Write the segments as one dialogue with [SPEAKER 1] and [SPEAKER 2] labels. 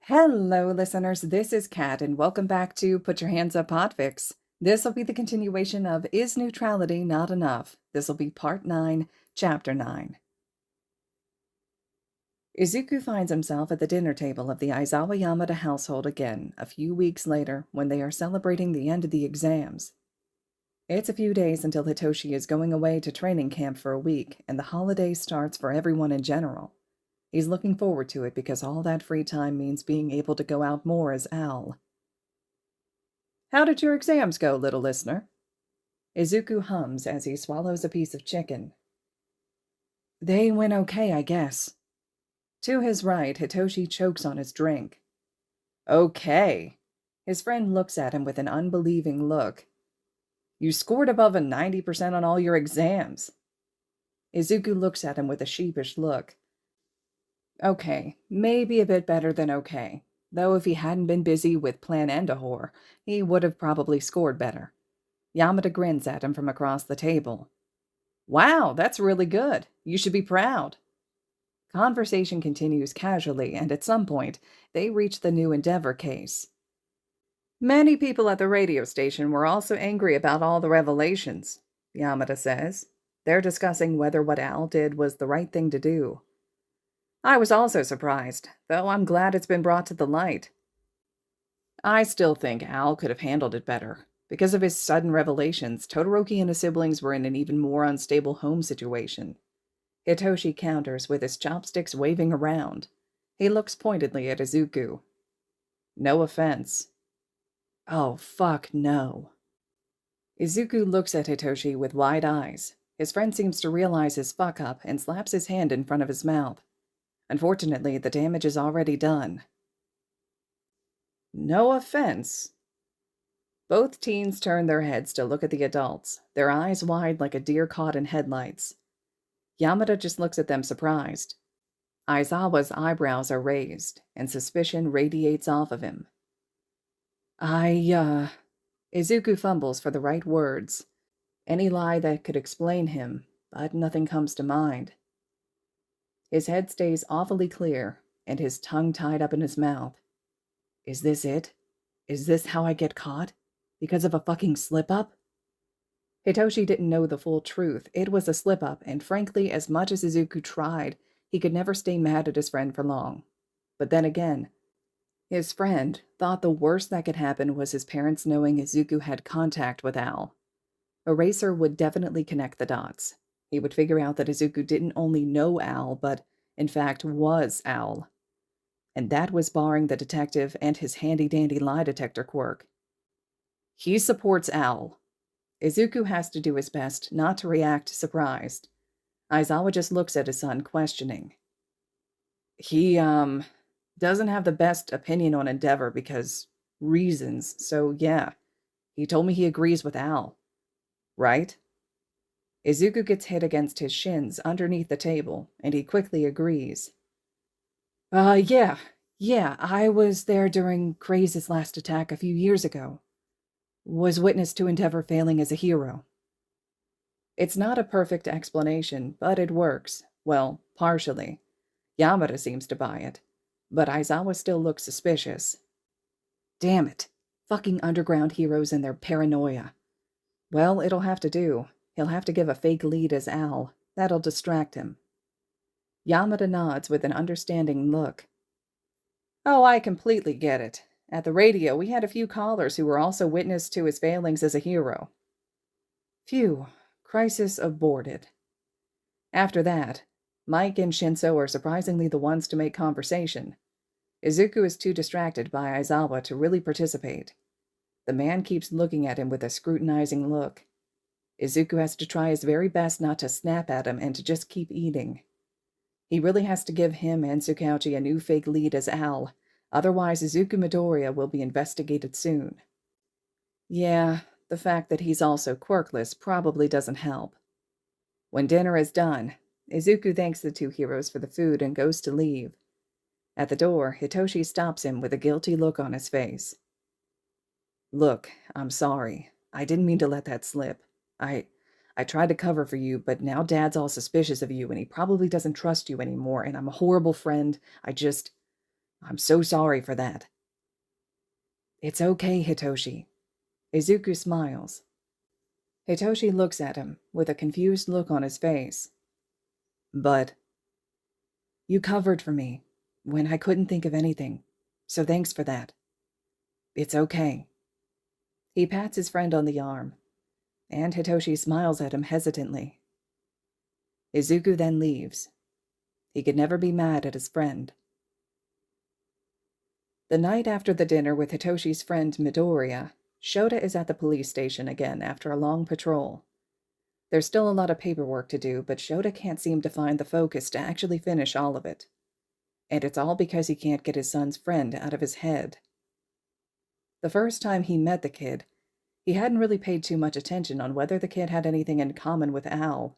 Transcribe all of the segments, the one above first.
[SPEAKER 1] Hello, listeners. This is Kat, and welcome back to Put Your Hands Up Podfics. This will be the continuation of Is Neutrality Not Enough? This will be Part 9, Chapter 9. Izuku finds himself at the dinner table of the Aizawa Yamada household again, a few weeks later, when they are celebrating the end of the exams. It's a few days until Hitoshi is going away to training camp for a week, and the holiday starts for everyone in general. He's looking forward to it because all that free time means being able to go out more as Al. How did your exams go, little listener? Izuku hums as he swallows a piece of chicken. They went okay, I guess. To his right, Hitoshi chokes on his drink. Okay. His friend looks at him with an unbelieving look. You scored above a 90% on all your exams. Izuku looks at him with a sheepish look. Okay, maybe a bit better than okay. Though if he hadn't been busy with Plan Endahor, he would have probably scored better. Yamada grins at him from across the table. Wow, that's really good. You should be proud. Conversation continues casually, and at some point, they reach the new Endeavor case. Many people at the radio station were also angry about all the revelations, Yamada says. They're discussing whether what Al did was the right thing to do. I was also surprised, though I'm glad it's been brought to the light. I still think Al could have handled it better. Because of his sudden revelations, Todoroki and his siblings were in an even more unstable home situation. Hitoshi counters with his chopsticks waving around. He looks pointedly at Izuku. No offense. Oh, fuck no. Izuku looks at Hitoshi with wide eyes. His friend seems to realize his fuck-up and slaps his hand in front of his mouth. Unfortunately, the damage is already done. No offense. Both teens turn their heads to look at the adults, their eyes wide like a deer caught in headlights. Yamada just looks at them surprised. Aizawa's eyebrows are raised, and suspicion radiates off of him. Izuku fumbles for the right words. Any lie that could explain him, but nothing comes to mind. His head stays awfully clear, and his tongue tied up in his mouth. Is this it? Is this how I get caught? Because of a fucking slip-up? Hitoshi didn't know the full truth. It was a slip-up, and frankly, as much as Izuku tried, he could never stay mad at his friend for long. But then again, his friend thought the worst that could happen was his parents knowing Izuku had contact with Al. Eraser would definitely connect the dots. He would figure out that Izuku didn't only know Al, but in fact was Al. And that was barring the detective and his handy-dandy lie detector quirk. He supports Al. Izuku has to do his best not to react surprised. Aizawa just looks at his son, questioning. He, doesn't have the best opinion on Endeavor because reasons, so yeah. He told me he agrees with Al. Right? Izuku gets hit against his shins underneath the table, and he quickly agrees. Yeah, I was there during Craze's last attack a few years ago. Was witness to Endeavor failing as a hero. It's not a perfect explanation, but it works. Well, partially. Yamada seems to buy it, but Aizawa still looks suspicious. Damn it. Fucking underground heroes and their paranoia. Well, it'll have to do. He'll have to give a fake lead as Al. That'll distract him. Yamada nods with an understanding look. Oh, I completely get it. At the radio, we had a few callers who were also witness to his failings as a hero. Phew. Crisis aborted. After that, Mike and Shinso are surprisingly the ones to make conversation. Izuku is too distracted by Aizawa to really participate. The man keeps looking at him with a scrutinizing look. Izuku has to try his very best not to snap at him and to just keep eating. He really has to give him and Tsukauchi a new fake lead as Al, otherwise Izuku Midoriya will be investigated soon. Yeah, the fact that he's also quirkless probably doesn't help. When dinner is done, Izuku thanks the two heroes for the food and goes to leave. At the door, Hitoshi stops him with a guilty look on his face. Look, I'm sorry. I didn't mean to let that slip. I tried to cover for you, but now Dad's all suspicious of you, and he probably doesn't trust you anymore, and I'm a horrible friend. I'm so sorry for that. It's okay, Hitoshi. Izuku smiles. Hitoshi looks at him, with a confused look on his face. But you covered for me, when I couldn't think of anything, so thanks for that. It's okay. He pats his friend on the arm, and Hitoshi smiles at him hesitantly. Izuku then leaves. He could never be mad at his friend. The night after the dinner with Hitoshi's friend Midoriya, Shota is at the police station again after a long patrol. There's still a lot of paperwork to do, but Shota can't seem to find the focus to actually finish all of it. And it's all because he can't get his son's friend out of his head. The first time he met the kid, he hadn't really paid too much attention on whether the kid had anything in common with Al.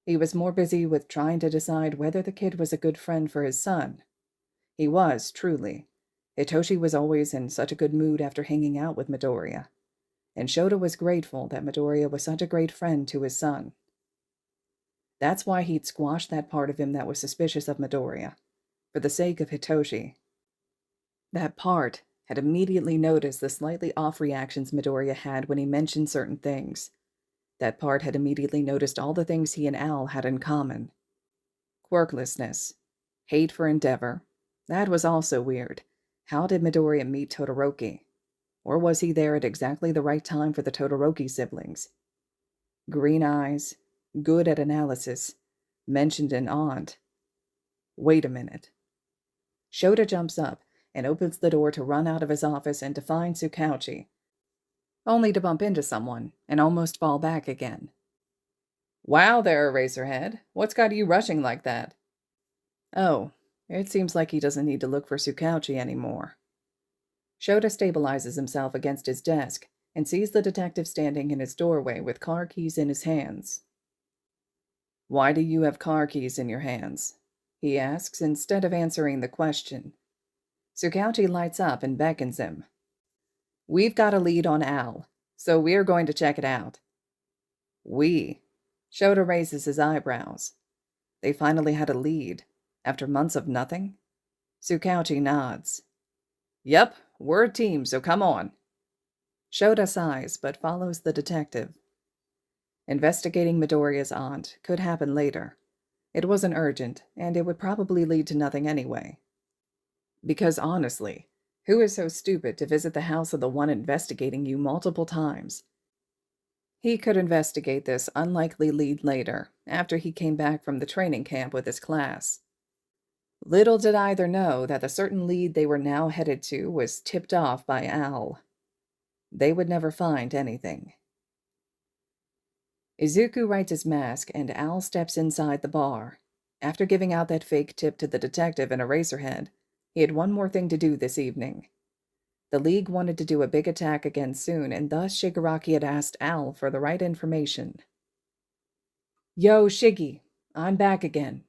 [SPEAKER 1] He was more busy with trying to decide whether the kid was a good friend for his son. He was, truly. Hitoshi was always in such a good mood after hanging out with Midoriya, and Shota was grateful that Midoriya was such a great friend to his son. That's why he'd squashed that part of him that was suspicious of Midoriya, for the sake of Hitoshi. That part had immediately noticed the slightly off reactions Midoriya had when he mentioned certain things. That part had immediately noticed all the things he and Al had in common. Quirklessness, hate for endeavor. That was also weird. How did Midoriya meet Todoroki? Or was he there at exactly the right time for the Todoroki siblings? Green eyes, good at analysis, mentioned an aunt. Wait a minute. Shota jumps up and opens the door to run out of his office and to find Tsukauchi, only to bump into someone and almost fall back again. Wow there, Eraserhead. What's got you rushing like that? Oh, it seems like he doesn't need to look for Tsukauchi anymore. Shota stabilizes himself against his desk and sees the detective standing in his doorway with car keys in his hands. Why do you have car keys in your hands? He asks instead of answering the question. Tsukauchi lights up and beckons him. We've got a lead on Al, so we're going to check it out. We? Shota raises his eyebrows. They finally had a lead, after months of nothing? Tsukauchi nods. Yep, we're a team, so come on. Shota sighs, but follows the detective. Investigating Midoriya's aunt could happen later. It wasn't urgent, and it would probably lead to nothing anyway. Because honestly, who is so stupid to visit the house of the one investigating you multiple times? He could investigate this unlikely lead later, after he came back from the training camp with his class. Little did either know that the certain lead they were now headed to was tipped off by Al. They would never find anything. Izuku writes his mask, and Al steps inside the bar. After giving out that fake tip to the detective and Eraserhead, he had one more thing to do this evening. The League wanted to do a big attack again soon, and thus Shigaraki had asked Al for the right information. Yo, Shiggy, I'm back again.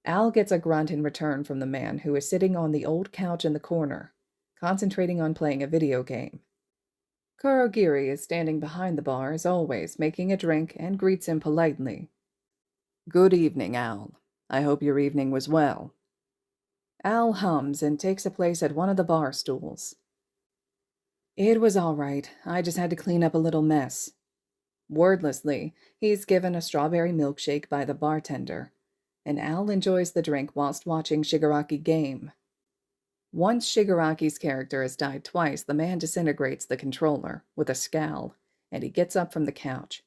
[SPEAKER 1] Al gets a grunt in return from the man who is sitting on the old couch in the corner, concentrating on playing a video game. Kurogiri is standing behind the bar as always, making a drink, and greets him politely. Good evening, Al. I hope your evening was well. Al hums and takes a place at one of the bar stools. It was all right. I just had to clean up a little mess. Wordlessly, he's given a strawberry milkshake by the bartender, and Al enjoys the drink whilst watching Shigaraki game. Once Shigaraki's character has died twice, the man disintegrates the controller with a scowl, and he gets up from the couch.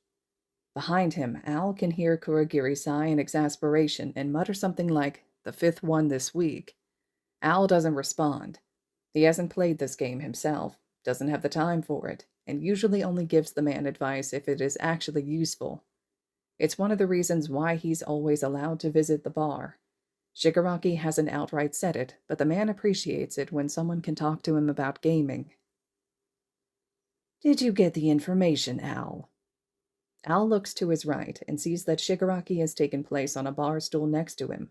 [SPEAKER 1] Behind him, Al can hear Kurogiri sigh in exasperation and mutter something like, "The fifth one this week." Al doesn't respond. He hasn't played this game himself, doesn't have the time for it, and usually only gives the man advice if it is actually useful. It's one of the reasons why he's always allowed to visit the bar. Shigaraki hasn't outright said it, but the man appreciates it when someone can talk to him about gaming. Did you get the information, Al? Al looks to his right and sees that Shigaraki has taken place on a bar stool next to him,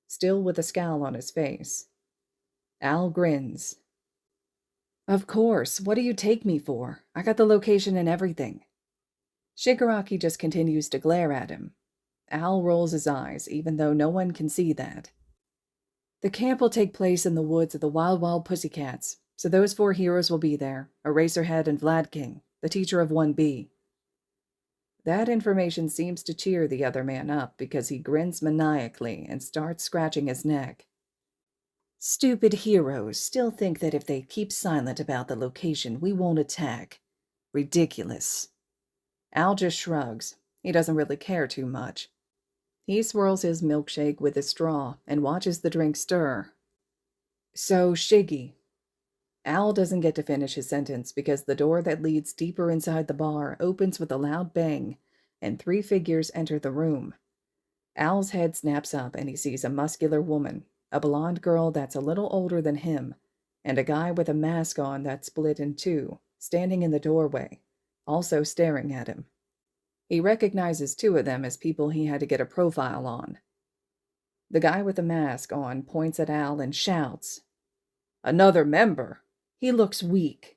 [SPEAKER 1] still with a scowl on his face. Al grins. Of course, what do you take me for? I got the location and everything. Shigaraki just continues to glare at him. Al rolls his eyes, even though no one can see that. The camp will take place in the woods of the Wild Wild Pussycats, so those 4 heroes will be there, Eraserhead and Vlad King, the teacher of 1B. That information seems to cheer the other man up because he grins maniacally and starts scratching his neck. Stupid heroes still think that if they keep silent about the location, we won't attack. Ridiculous. Al just shrugs. He doesn't really care too much. He swirls his milkshake with a straw and watches the drink stir. So, Shiggy. Al doesn't get to finish his sentence because the door that leads deeper inside the bar opens with a loud bang, and 3 figures enter the room. Al's head snaps up and he sees a muscular woman, a blonde girl that's a little older than him, and a guy with a mask on that's split in 2, standing in the doorway, also staring at him. He recognizes 2 of them as people he had to get a profile on. The guy with the mask on points at Al and shouts, "Another member! He looks weak."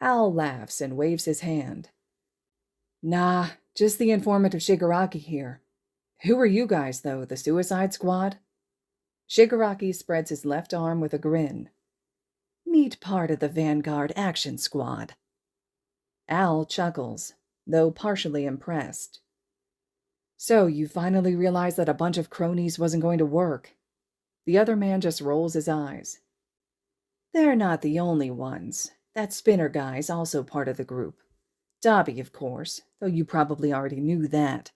[SPEAKER 1] Al laughs and waves his hand. "Nah, just the informant of Shigaraki here. Who are you guys, though, the Suicide Squad?" Shigaraki spreads his left arm with a grin. "Meet part of the Vanguard Action Squad." Al chuckles, though partially impressed. "So, you finally realized that a bunch of cronies wasn't going to work?" The other man just rolls his eyes. "They're not the only ones. That Spinner guy's also part of the group. Dobby, of course, though you probably already knew that.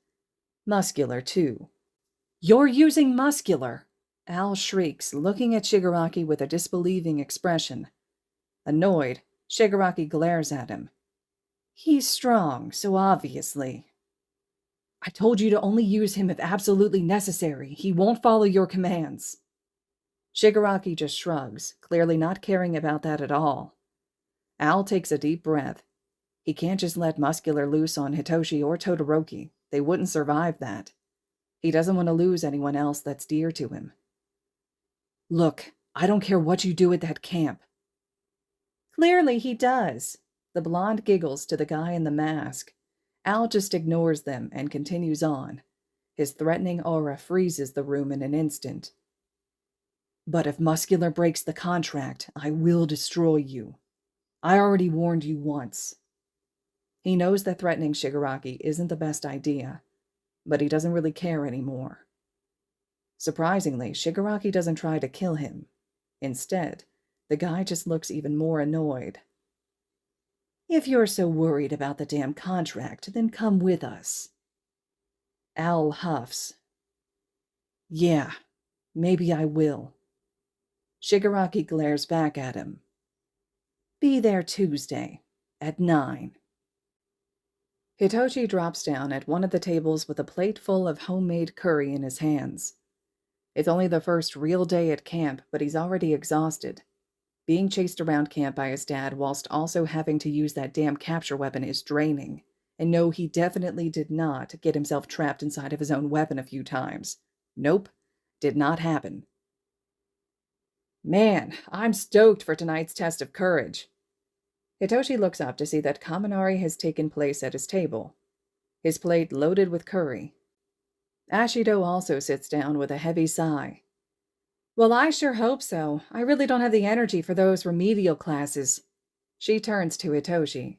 [SPEAKER 1] Muscular, too." "You're using Muscular!" Al shrieks, looking at Shigaraki with a disbelieving expression. Annoyed, Shigaraki glares at him. "He's strong, so obviously." "I told you to only use him if absolutely necessary. He won't follow your commands." Shigaraki just shrugs, clearly not caring about that at all. Al takes a deep breath. He can't just let Muscular loose on Hitoshi or Todoroki. They wouldn't survive that. He doesn't want to lose anyone else that's dear to him. "Look, I don't care what you do at that camp." Clearly he does. The blonde giggles to the guy in the mask. Al just ignores them and continues on. His threatening aura freezes the room in an instant. "But if Muscular breaks the contract, I will destroy you. I already warned you once." He knows that threatening Shigaraki isn't the best idea, but he doesn't really care anymore. Surprisingly, Shigaraki doesn't try to kill him. Instead, the guy just looks even more annoyed. "If you're so worried about the damn contract, then come with us." Al huffs. "Yeah, maybe I will." Shigaraki glares back at him. "Be there Tuesday, at 9. Hitoshi drops down at one of the tables with a plate full of homemade curry in his hands. It's only the first real day at camp, but he's already exhausted. Being chased around camp by his dad whilst also having to use that damn capture weapon is draining. And no, he definitely did not get himself trapped inside of his own weapon a few times. Nope, did not happen. "Man, I'm stoked for tonight's test of courage." Hitoshi looks up to see that Kaminari has taken place at his table, his plate loaded with curry. Ashido also sits down with a heavy sigh. "Well, I sure hope so. I really don't have the energy for those remedial classes." She turns to Hitoshi.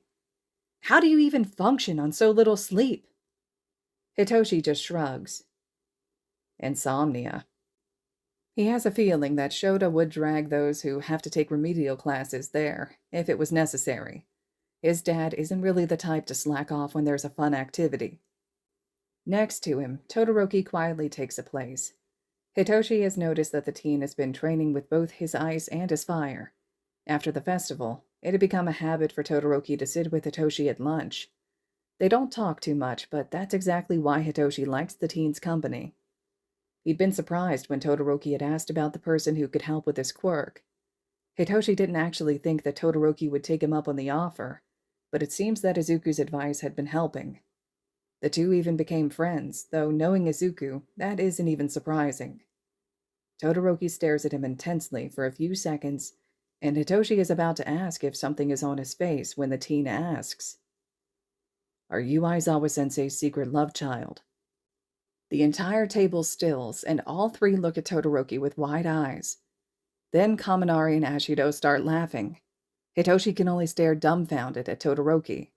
[SPEAKER 1] "How do you even function on so little sleep?" Hitoshi just shrugs. Insomnia. He has a feeling that Shota would drag those who have to take remedial classes there, if it was necessary. His dad isn't really the type to slack off when there's a fun activity. Next to him, Todoroki quietly takes a place. Hitoshi has noticed that the teen has been training with both his ice and his fire. After the festival, it had become a habit for Todoroki to sit with Hitoshi at lunch. They don't talk too much, but that's exactly why Hitoshi likes the teen's company. He'd been surprised when Todoroki had asked about the person who could help with his quirk. Hitoshi didn't actually think that Todoroki would take him up on the offer, but it seems that Izuku's advice had been helping. The two even became friends, though knowing Izuku, that isn't even surprising. Todoroki stares at him intensely for a few seconds, and Hitoshi is about to ask if something is on his face when the teen asks, "Are you Aizawa-sensei's secret love child?" The entire table stills, and all three look at Todoroki with wide eyes. Then Kaminari and Ashido start laughing. Hitoshi can only stare dumbfounded at Todoroki.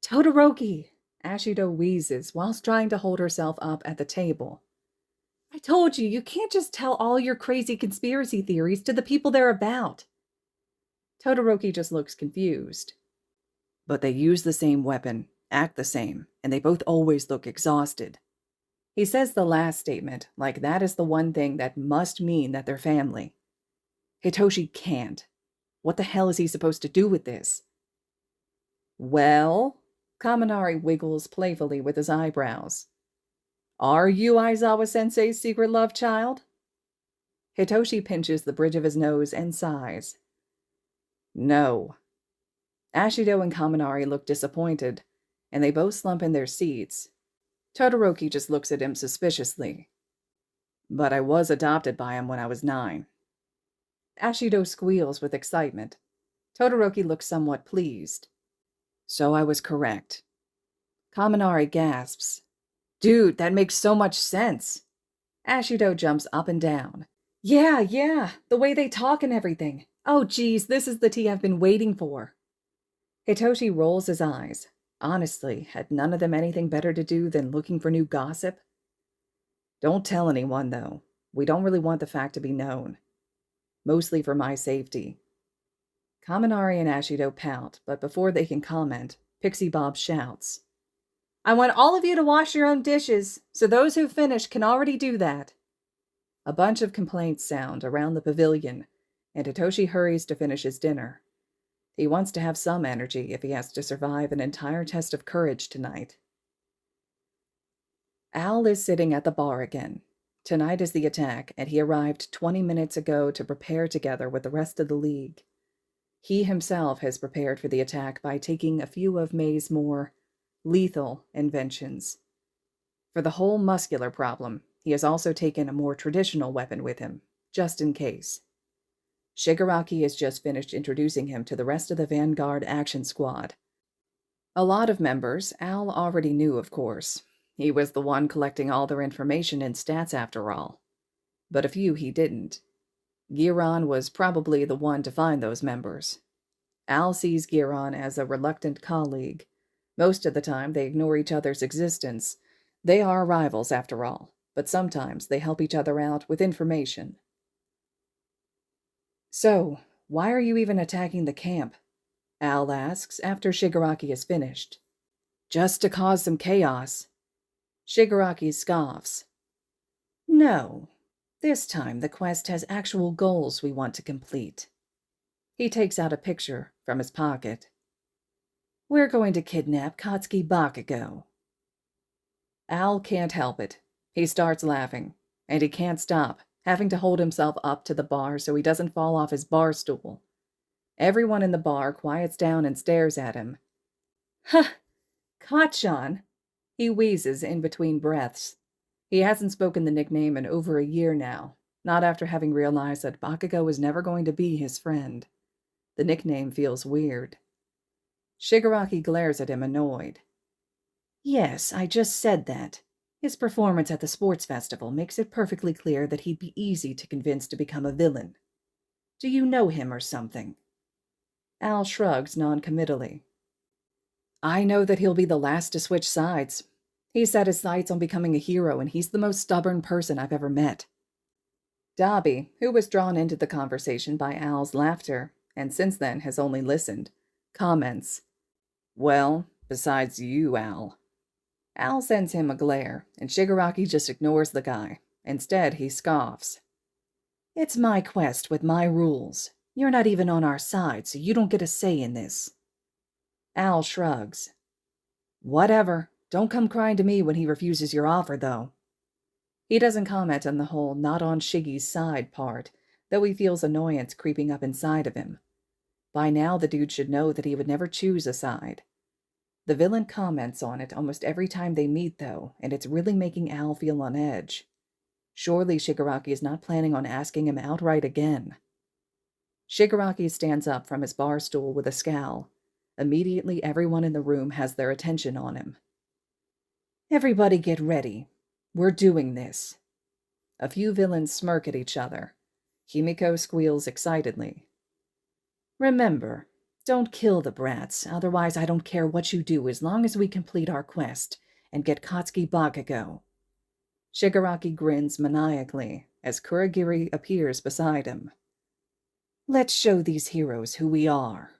[SPEAKER 1] "Todoroki!" Ashido wheezes whilst trying to hold herself up at the table. "I told you, you can't just tell all your crazy conspiracy theories to the people they're about." Todoroki just looks confused. "But they use the same weapon, act the same, and they both always look exhausted." He says the last statement like that is the one thing that must mean that they're family. Hitoshi can't. What the hell is he supposed to do with this? "Well," Kaminari wiggles playfully with his eyebrows. "Are you Aizawa-sensei's secret love child?" Hitoshi pinches the bridge of his nose and sighs. "No." Ashido and Kaminari look disappointed, and they both slump in their seats. Todoroki just looks at him suspiciously. "But I was adopted by him when I was 9. Ashido squeals with excitement. Todoroki looks somewhat pleased. "So I was correct." Kaminari gasps. "Dude, that makes so much sense." Ashido jumps up and down. Yeah, the way they talk and everything. Oh geez, this is the tea I've been waiting for." Hitoshi rolls his eyes. Honestly, had none of them anything better to do than looking for new gossip? "Don't tell anyone, though. We don't really want the fact to be known. Mostly for my safety." Kaminari and Ashido pout, but before they can comment, Pixie Bob shouts, "I want all of you to wash your own dishes, so those who finish can already do that." A bunch of complaints sound around the pavilion, and Hitoshi hurries to finish his dinner. He wants to have some energy if he has to survive an entire test of courage tonight. Al is sitting at the bar again. Tonight is the attack, and he arrived 20 minutes ago to prepare together with the rest of the league. He himself has prepared for the attack by taking a few of May's more lethal inventions. For the whole muscular problem, he has also taken a more traditional weapon with him, just in case. Shigaraki has just finished introducing him to the rest of the Vanguard Action Squad. A lot of members Al already knew, of course. He was the one collecting all their information and stats after all. But a few he didn't. Giron was probably the one to find those members. Al sees Giron as a reluctant colleague. Most of the time they ignore each other's existence. They are rivals after all, but sometimes they help each other out with information. "So, why are you even attacking the camp?" Al asks after Shigaraki is finished. "Just to cause some chaos." Shigaraki scoffs. "No. This time the quest has actual goals we want to complete." He takes out a picture from his pocket. "We're going to kidnap Katsuki Bakugo." Al can't help it. He starts laughing, and he can't stop, having to hold himself up to the bar so he doesn't fall off his bar stool. Everyone in the bar quiets down and stares at him. "Huh! Kachan!" He wheezes in between breaths. He hasn't spoken the nickname in over a year now, not after having realized that Bakugo was never going to be his friend. The nickname feels weird. Shigaraki glares at him, annoyed. "Yes, I just said that. His performance at the sports festival makes it perfectly clear that he'd be easy to convince to become a villain. Do you know him or something?" Al shrugs noncommittally. "I know that he'll be the last to switch sides. He set his sights on becoming a hero, and he's the most stubborn person I've ever met." Dabi, who was drawn into the conversation by Al's laughter, and since then has only listened, comments, "Well, besides you, Al." Al sends him a glare, and Shigaraki just ignores the guy. Instead, he scoffs. "It's my quest with my rules. You're not even on our side, so you don't get a say in this." Al shrugs. "Whatever. Don't come crying to me when he refuses your offer, though." He doesn't comment on the whole not on Shiggy's side part, though he feels annoyance creeping up inside of him. By now, the dude should know that he would never choose a side. The villain comments on it almost every time they meet, though, and it's really making Al feel on edge. Surely Shigaraki is not planning on asking him outright again. Shigaraki stands up from his bar stool with a scowl. Immediately, everyone in the room has their attention on him. "Everybody get ready. We're doing this. A few villains smirk at each other. Himiko squeals excitedly. Remember, don't kill the brats, otherwise I don't care what you do as long as we complete our quest and get Katsuki Bakugo. Shigaraki grins maniacally as Kurogiri appears beside him. Let's show these heroes who we are.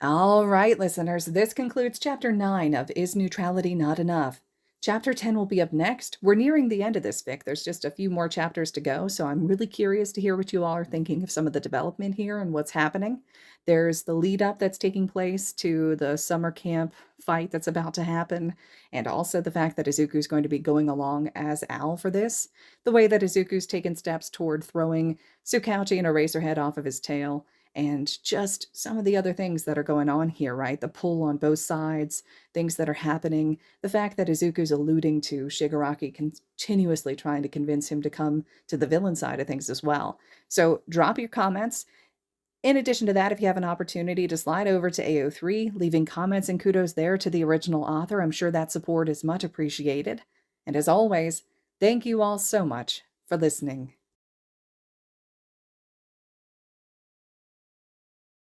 [SPEAKER 1] All right, listeners, this concludes Chapter 9 of Is Neutrality Not Enough? Chapter 10 will be up next. We're nearing the end of this fic. There's just a few more chapters to go, so I'm really curious to hear what you all are thinking of some of the development here and what's happening. There's the lead up that's taking place to the summer camp fight that's about to happen, and also the fact that Izuku's going to be going along as Al for this. The way that Izuku's taken steps toward throwing Tsukauchi and Eraserhead off of his tail, and just some of the other things that are going on here, right? The pull on both sides, things that are happening, the fact that Izuku's alluding to Shigaraki continuously trying to convince him to come to the villain side of things as well. So drop your comments. In addition to that, if you have an opportunity to slide over to AO3, leaving comments and kudos there to the original author, I'm sure that support is much appreciated. And as always, thank you all so much for listening.